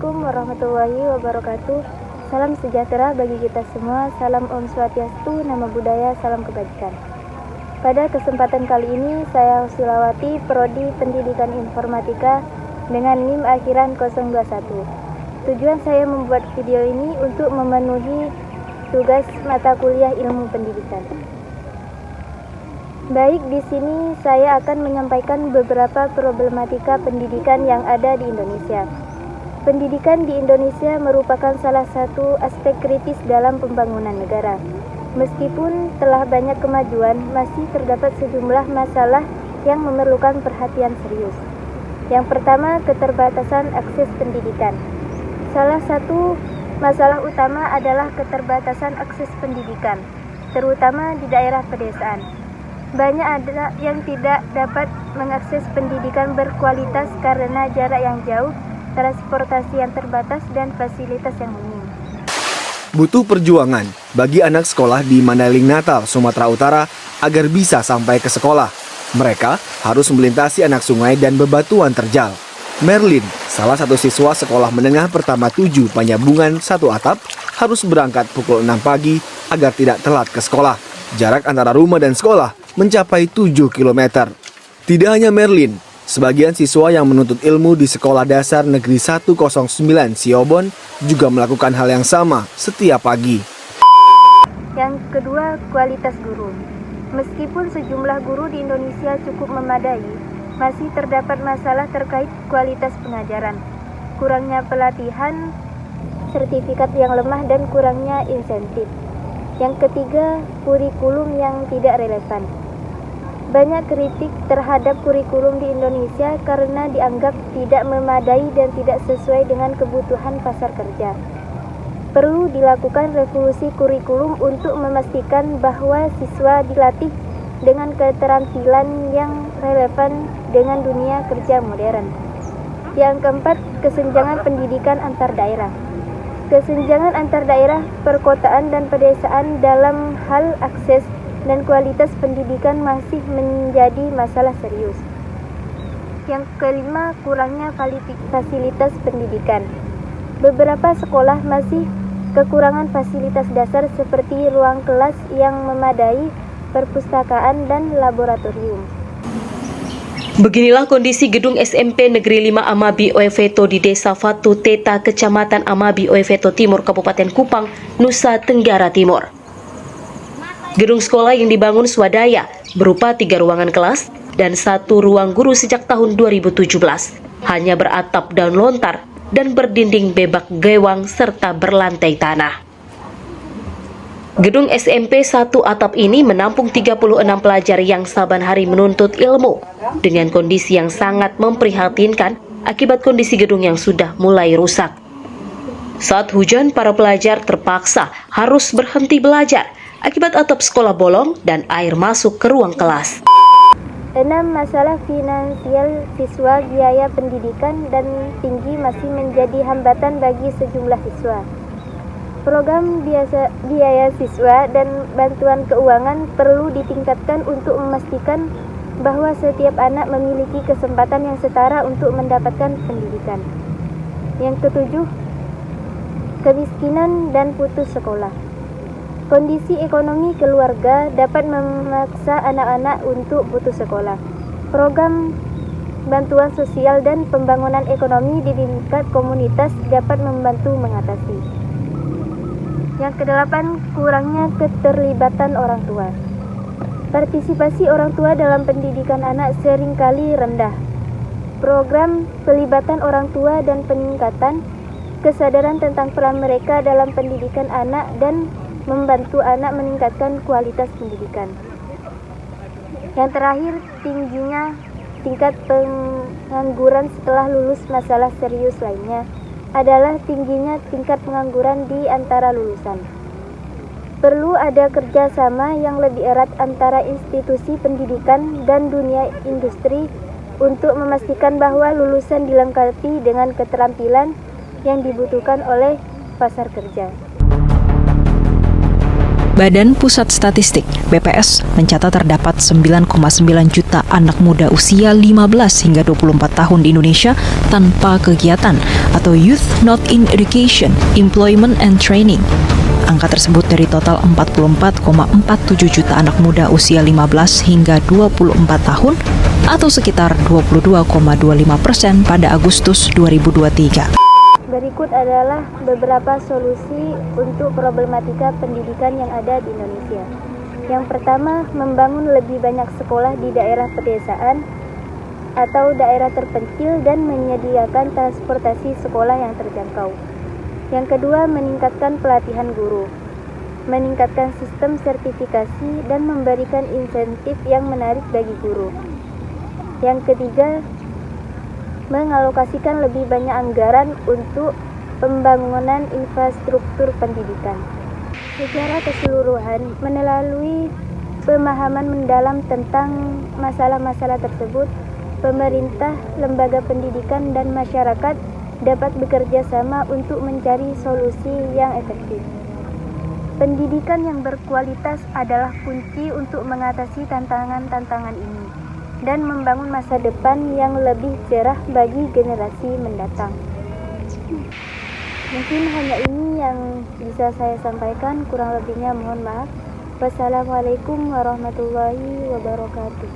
Assalamualaikum warahmatullahi wabarakatuh. Salam sejahtera bagi kita semua. Salam Om Swastiastu, Namo Buddhaya, salam kebajikan. Pada kesempatan kali ini saya Sulawati, Prodi Pendidikan Informatika dengan NIM akhiran 021. Tujuan saya membuat video ini untuk memenuhi tugas mata kuliah ilmu pendidikan. Baik, di sini saya akan menyampaikan beberapa problematika pendidikan yang ada di Indonesia. Pendidikan di Indonesia merupakan salah satu aspek kritis dalam pembangunan negara. Meskipun telah banyak kemajuan, masih terdapat sejumlah masalah yang memerlukan perhatian serius. Yang pertama, keterbatasan akses pendidikan. Salah satu masalah utama adalah keterbatasan akses pendidikan, terutama di daerah pedesaan. Banyak ada yang tidak dapat mengakses pendidikan berkualitas karena jarak yang jauh, transportasi yang terbatas, dan fasilitas yang minim. Butuh perjuangan bagi anak sekolah di Mandailing Natal, Sumatera Utara agar bisa sampai ke sekolah. Mereka harus melintasi anak sungai dan bebatuan terjal. Merlin, salah satu siswa sekolah menengah pertama 7 Panyabungan 1 Atap, harus berangkat pukul 6 pagi agar tidak telat ke sekolah. Jarak antara rumah dan sekolah mencapai 7 km. Tidak hanya Merlin, sebagian siswa yang menuntut ilmu di Sekolah Dasar Negeri 109 Siobon juga melakukan hal yang sama setiap pagi. Yang kedua, kualitas guru. Meskipun sejumlah guru di Indonesia cukup memadai, masih terdapat masalah terkait kualitas pengajaran, kurangnya pelatihan, sertifikat yang lemah, dan kurangnya insentif. Yang ketiga, kurikulum yang tidak relevan. Banyak kritik terhadap kurikulum di Indonesia karena dianggap tidak memadai dan tidak sesuai dengan kebutuhan pasar kerja. Perlu dilakukan revolusi kurikulum untuk memastikan bahwa siswa dilatih dengan keterampilan yang relevan dengan dunia kerja modern. Yang keempat, kesenjangan pendidikan antar daerah. Kesenjangan antar daerah, perkotaan, dan pedesaan dalam hal akses dan kualitas pendidikan masih menjadi masalah serius. Yang kelima, kurangnya fasilitas pendidikan. Beberapa sekolah masih kekurangan fasilitas dasar seperti ruang kelas yang memadai, perpustakaan, dan laboratorium. Beginilah kondisi gedung SMP Negeri 5 Amabi Oeveto di Desa Fatu Teta, Kecamatan Amabi Oeveto Timur, Kabupaten Kupang, Nusa Tenggara Timur. Gedung sekolah yang dibangun swadaya berupa 3 ruangan kelas dan 1 ruang guru sejak tahun 2017. Hanya beratap daun lontar dan berdinding bebak gewang serta berlantai tanah. Gedung SMP 1 Atap ini menampung 36 pelajar yang saban hari menuntut ilmu dengan kondisi yang sangat memprihatinkan akibat kondisi gedung yang sudah mulai rusak. Saat hujan, para pelajar terpaksa harus berhenti belajar akibat atap sekolah bolong dan air masuk ke ruang kelas. 6. Masalah finansial siswa. Biaya pendidikan dan tinggi masih menjadi hambatan bagi sejumlah siswa. Program biaya siswa dan bantuan keuangan perlu ditingkatkan untuk memastikan bahwa setiap anak memiliki kesempatan yang setara untuk mendapatkan pendidikan. Yang ketujuh, kemiskinan dan putus sekolah. Kondisi ekonomi keluarga dapat memaksa anak-anak untuk putus sekolah. Program bantuan sosial dan pembangunan ekonomi di tingkat komunitas dapat membantu mengatasi. Yang kedelapan, kurangnya keterlibatan orang tua. Partisipasi orang tua dalam pendidikan anak seringkali rendah. Program pelibatan orang tua dan peningkatan kesadaran tentang peran mereka dalam pendidikan anak dan membantu anak meningkatkan kualitas pendidikan. Yang terakhir, tingginya tingkat pengangguran setelah lulus. Masalah serius lainnya adalah tingginya tingkat pengangguran di antara lulusan. Perlu ada kerjasama yang lebih erat antara institusi pendidikan dan dunia industri untuk memastikan bahwa lulusan dilengkapi dengan keterampilan yang dibutuhkan oleh pasar kerja. Badan Pusat Statistik (BPS) mencatat terdapat 9,9 juta anak muda usia 15 hingga 24 tahun di Indonesia tanpa kegiatan atau Youth Not in Education, Employment and Training. Angka tersebut dari total 44,47 juta anak muda usia 15 hingga 24 tahun atau sekitar 22,25% pada Agustus 2023. Berikut adalah beberapa solusi untuk problematika pendidikan yang ada di Indonesia. Yang pertama, membangun lebih banyak sekolah di daerah pedesaan atau daerah terpencil dan menyediakan transportasi sekolah yang terjangkau. Yang kedua, meningkatkan pelatihan guru, meningkatkan sistem sertifikasi dan memberikan insentif yang menarik bagi guru. Yang ketiga, mengalokasikan lebih banyak anggaran untuk pembangunan infrastruktur pendidikan. Secara keseluruhan, melalui pemahaman mendalam tentang masalah-masalah tersebut, pemerintah, lembaga pendidikan, dan masyarakat dapat bekerja sama untuk mencari solusi yang efektif. Pendidikan yang berkualitas adalah kunci untuk mengatasi tantangan-tantangan ini dan membangun masa depan yang lebih cerah bagi generasi mendatang. Mungkin hanya ini yang bisa saya sampaikan, kurang lebihnya mohon maaf. Wassalamualaikum warahmatullahi wabarakatuh.